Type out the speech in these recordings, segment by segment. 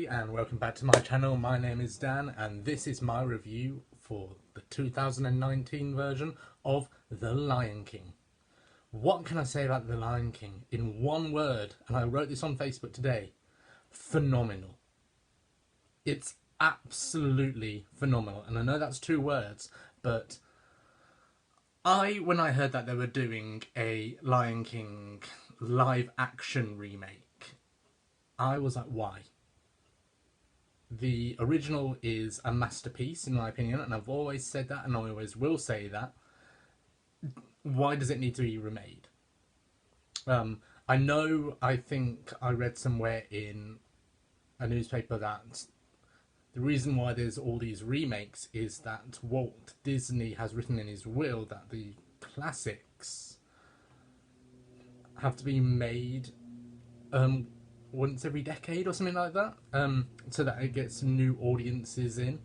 everybody, and welcome back to my channel. My name is Dan, and this is my review for the 2019 version of The Lion King. What can I say about The Lion King in one word? And I wrote this on Facebook today. Phenomenal. It's absolutely phenomenal. And I know that's two words, but when I heard that they were doing a Lion King live action remake, I was like, why? The original is a masterpiece, in my opinion, and I've always said that, and I always will say that. Why does it need to be remade? I think I read somewhere in a newspaper that the reason why there's all these remakes is that Walt Disney has written in his will that the classics have to be made once every decade or something like that, so that it gets new audiences in.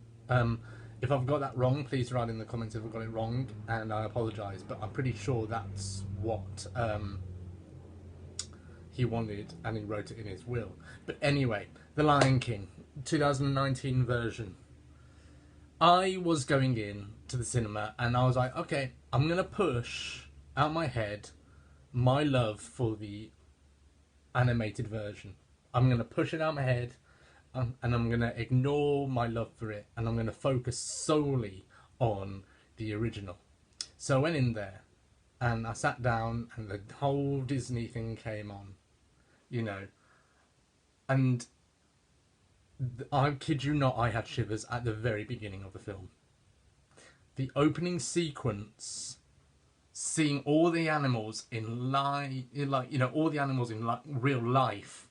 If I've got that wrong, please write in the comments if I've got it wrong, and I apologise, but I'm pretty sure that's what he wanted, and he wrote it in his will. But anyway, The Lion King 2019 version. I was going in to the cinema and I was like, okay, I'm going to push out my head my love for the animated version. I'm going to push it out my head, and I'm going to ignore my love for it, and I'm going to focus solely on the original. So I went in there and I sat down and the whole Disney thing came on, you know, and I kid you not, I had shivers at the very beginning of the film. The opening sequence, seeing all the animals in all the animals in real life,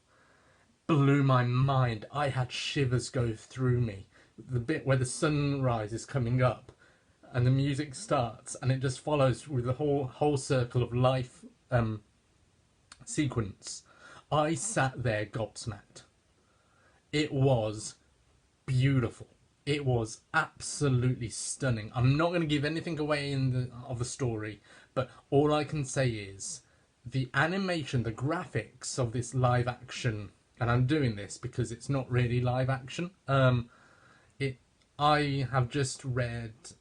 blew my mind. I had shivers go through me. The bit where the sunrise is coming up and the music starts and it just follows with the whole circle of life sequence. I sat there gobsmacked. It was beautiful. It was absolutely stunning. I'm not going to give anything away of the story, but all I can say is the animation, the graphics of this live action, and I'm doing this because it's not really live action. I have just watched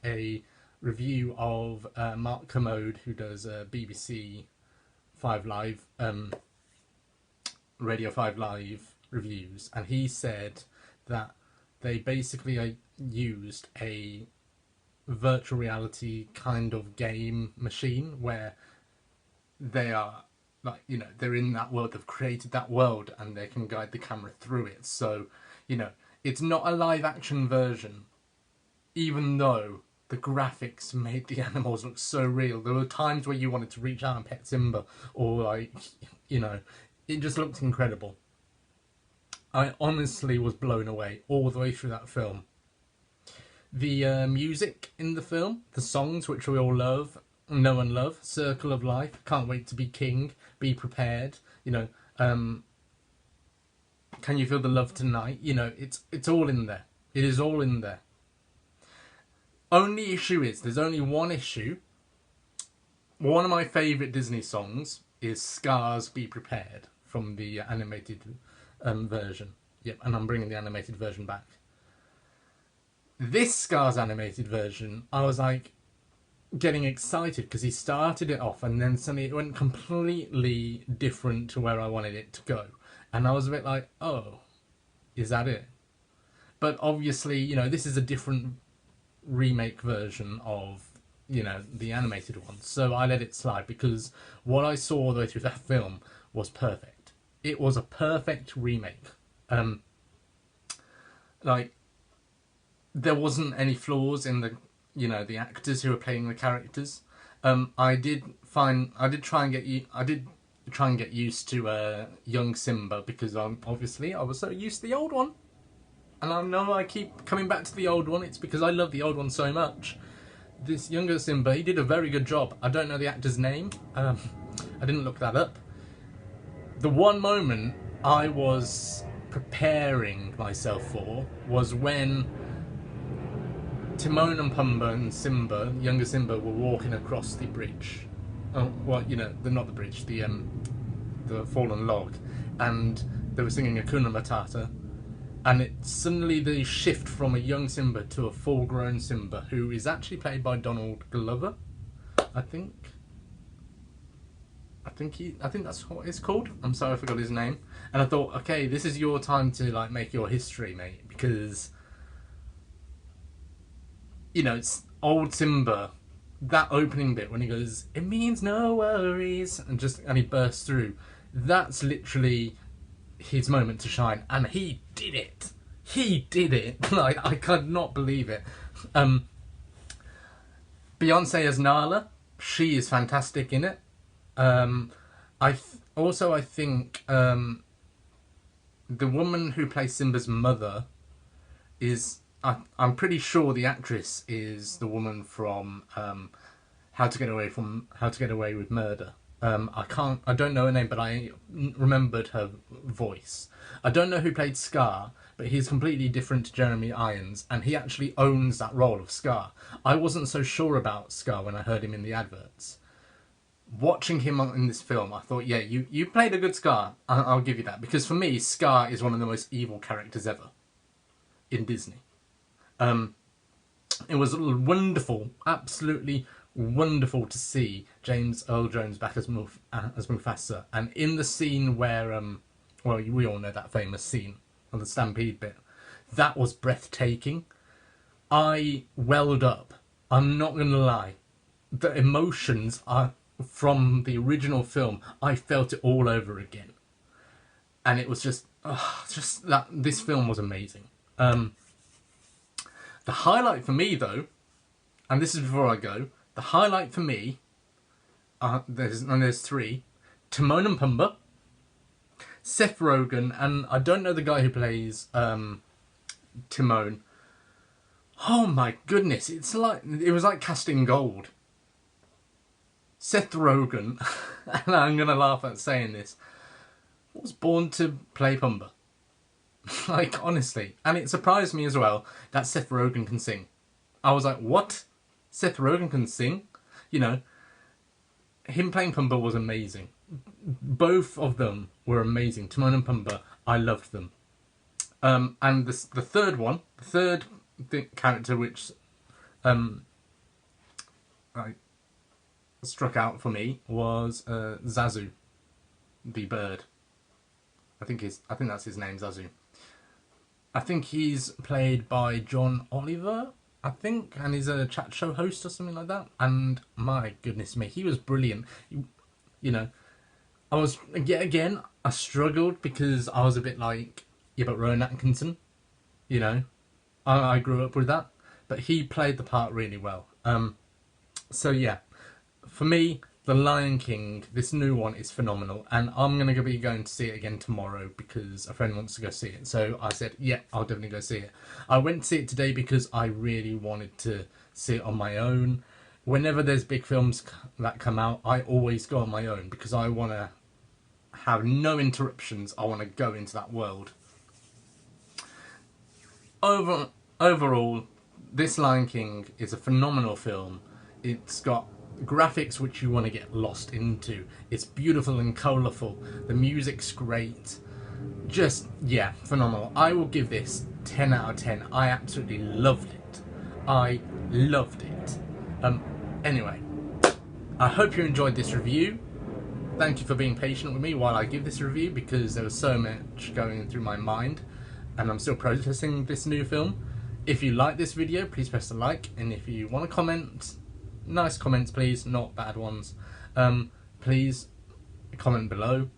a review of Mark Kermode, who does BBC 5 Live, Radio 5 Live reviews, and he said that they basically used a virtual reality kind of game machine where they are they're in that world, they've created that world and they can guide the camera through it. So, it's not a live action version, even though the graphics made the animals look so real. There were times where you wanted to reach out and pet Simba, or it just looked incredible. I honestly was blown away all the way through that film. The music in the film, the songs which we all love, know and love, Circle of Life, Can't Wait to Be King, Be Prepared, Can You Feel the Love Tonight, it's all in there. It is all in there. Only issue is, there's only one issue. One of my favourite Disney songs is Scar's Be Prepared from the animated version. Yep, and I'm bringing the animated version back. This Scar's animated version, I was like getting excited because he started it off and then suddenly it went completely different to where I wanted it to go. And I was a bit like, oh, is that it? But obviously, this is a different remake version of, the animated one. So I let it slide because what I saw all the way through that film was perfect. It was a perfect remake. There wasn't any flaws in the actors who were playing the characters. I did try and get used to young Simba because I was so used to the old one, and I know I keep coming back to the old one. It's because I love the old one so much. This younger Simba, he did a very good job. I don't know the actor's name. I didn't look that up. The one moment I was preparing myself for was when Timon and Pumbaa and Simba, younger Simba, were walking across the bridge. Oh, well, not the bridge, the fallen log, and they were singing Hakuna Matata, and it suddenly the shift from a young Simba to a full-grown Simba, who is actually played by Donald Glover, I think that's what it's called. I'm sorry I forgot his name. And I thought, okay, this is your time to like make your history, mate, because you know it's old Simba. That opening bit when he goes, "It means no worries," and he bursts through. That's literally his moment to shine, and he did it. He did it. Like, I could not believe it. Beyonce as Nala, she is fantastic in it. I think the woman who plays Simba's mother is, I'm pretty sure the actress is the woman from How to Get Away with Murder. I don't know her name, but I remembered her voice. I don't know who played Scar, but he's completely different to Jeremy Irons, and he actually owns that role of Scar. I wasn't so sure about Scar when I heard him in the adverts. Watching him in this film, I thought, yeah, you played a good Scar. I'll give you that, because for me, Scar is one of the most evil characters ever in Disney. It was wonderful, absolutely wonderful to see James Earl Jones back as Mufasa, and in the scene where, well, we all know that famous scene on the Stampede bit. That was breathtaking. I welled up. I'm not gonna lie. The emotions are from the original film. I felt it all over again, and it was just that this film was amazing. The highlight for me, though, and this is before I go, the highlight for me, there's three: Timon and Pumbaa, Seth Rogen, and I don't know the guy who plays Timon. Oh my goodness, it was like casting gold. Seth Rogen, and I'm gonna laugh at saying this, was born to play Pumbaa. Like, honestly. And it surprised me as well that Seth Rogen can sing. I was like, what? Seth Rogen can sing? You know, him playing Pumbaa was amazing. Both of them were amazing. Timon and Pumbaa, I loved them. And the third character which struck out for me was Zazu, the bird. I think that's his name, Zazu. I think he's played by John Oliver, I think, and he's a chat show host or something like that. And my goodness me, he was brilliant. You know, I struggled because I was a bit like, yeah, but Rowan Atkinson, you know, I grew up with that, but he played the part really well. So yeah, for me, The Lion King, this new one, is phenomenal, and I'm going to be going to see it again tomorrow because a friend wants to go see it. So I said, yeah, I'll definitely go see it. I went to see it today because I really wanted to see it on my own. Whenever there's big films that come out, I always go on my own because I want to have no interruptions. I want to go into that world. Overall, this Lion King is a phenomenal film. It's got graphics which you want to get lost into. It's beautiful and colourful. The music's great. Just, yeah, phenomenal. I will give this 10 out of 10. I absolutely loved it. I loved it. Anyway, I hope you enjoyed this review. Thank you for being patient with me while I give this review because there was so much going through my mind and I'm still processing this new film. If you like this video, please press the like, and if you want to comment, nice comments please, not bad ones, please comment below.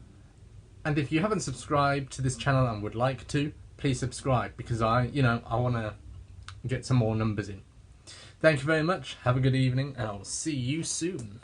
And if you haven't subscribed to this channel and would like to, please subscribe because I want to get some more numbers in. Thank you very much, have a good evening, and I'll see you soon.